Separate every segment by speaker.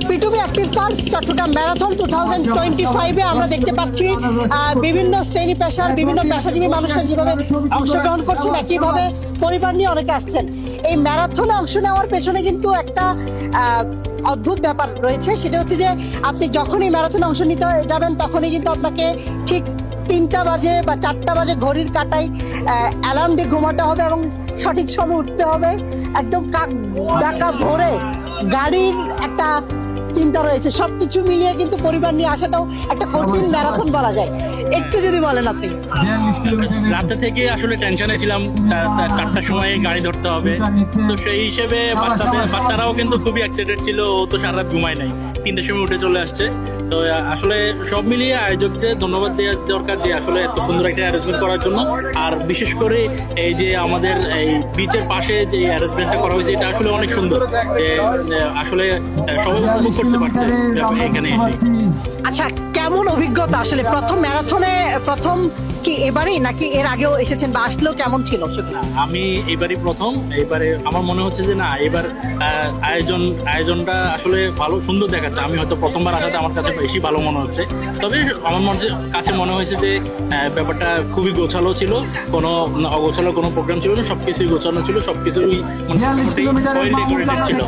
Speaker 1: পিটুপি active pulse Chittagong marathon 2025-এ আমরা দেখতে পাচ্ছি বিভিন্ন শ্রেণী পেশার বিভিন্ন পেশাজীবী মানুষরা যেভাবে অংশগ্রহণ করছেন, একইভাবে পরিবার নিয়ে অনেকে আসছেন। এই ম্যারাথনে অংশ নেওয়ার পেছনে কিন্তু একটা অদ্ভুত ব্যাপার রয়েছে, সেটা হচ্ছে যে আপনি যখনই ম্যারাথনে অংশ নিতে যাবেন তখনই কিন্তু আপনাকে ঠিক 3টা বাজে বা 4টা বাজে ঘড়ির কাঁটায় অ্যালার্ম দিয়ে ঘুমাতে হবে এবং সঠিক সময় উঠতে হবে। একদম কাক ডাকা ভোরে গাড়ির একটা চিন্তা রয়েছে, সবকিছু মিলিয়ে কিন্তু পরিবার নিয়ে আসাটাও একটা কঠিন ম্যারাথন বলা যায়। একটু যদি বলেন আপনি।
Speaker 2: রাতে থেকে আসলে টেনশনে ছিলাম, 4টার সময় গাড়ি ধরতে হবে, তো সেই হিসেবে বাচ্চারাও কিন্তু খুবই এক্সাইটেড ছিল। ও তো সারা রাত ঘুমায় নাই, 3টার সময় উঠে চলে আসছে। তো আসলে সব মিলিয়ে আয়োজককে ধন্যবাদ দেওয়া দরকার যে আসলে এত সুন্দর একটা অ্যারেঞ্জমেন্ট করার জন্য। আর বিশেষ করে এই যে আমাদের এই বিচের পাশে যে অ্যারেঞ্জমেন্টটা করা হয়েছে, এটা আসলে অনেক সুন্দর। আসলে সবাই উপভোগ করতে পারছে এখানে এসে।
Speaker 1: আচ্ছা, কেমন অভিজ্ঞতা আসলে প্রথম ম্যারাথনে? প্রথম কি এবারেই নাকি এর আগেও এসেছেন বা আসলেও কেমন ছিল?
Speaker 2: আমি এবারই প্রথম। এবারে আমার মনে হচ্ছে যে না, এবার আয়োজনটা আসলে ভালো সুন্দর দেখাচ্ছে। আমি হয়তো প্রথমবার আসাতে আমার কাছে বেশি ভালো মনে হচ্ছে। তবে আমার কাছে মনে হয়েছে যে ব্যাপারটা খুবই গোছালো ছিল, কোনো অগোছালো কোনো প্রোগ্রাম ছিল না, সবকিছুই গোছানো ছিল, সবকিছুই ওয়েল ডেকোরেটেড ছিল।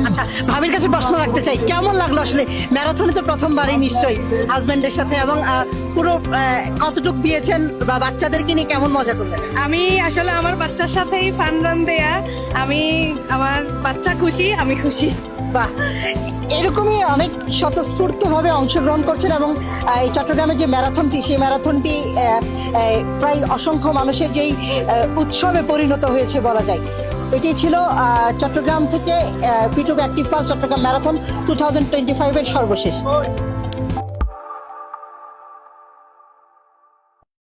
Speaker 1: আচ্ছা, ভাবির কাছে প্রশ্ন রাখতে চাই, কেমন লাগলো আসলে ম্যারাথনে তো প্রথমবারই নিশ্চয়ই হাজবেন্ডের সাথে, এবং পুরো কতটুক দিয়েছেন বা বাচ্চাদেরকে নিয়ে কেমন মজা করলেন?
Speaker 3: আমি আসলে আমার বাচ্চার সাথেই ফান রান দেয়া, আমার বাচ্চা খুশি, আমি খুশি।
Speaker 1: বাহ, এরকমই অনেক স্বতঃস্ফূর্তভাবে অংশগ্রহণ করছেন এবং এই চট্টগ্রামের যে ম্যারাথনটি, সেই ম্যারাথনটি প্রায় অসংখ্য মানুষের যেই উৎসবে পরিণত হয়েছে বলা যায়। এটি ছিল চট্টগ্রাম থেকে পিটুপি অ্যাক্টিভ পালস চট্টগ্রাম ম্যারাথন 2025-এর সর্বশেষ।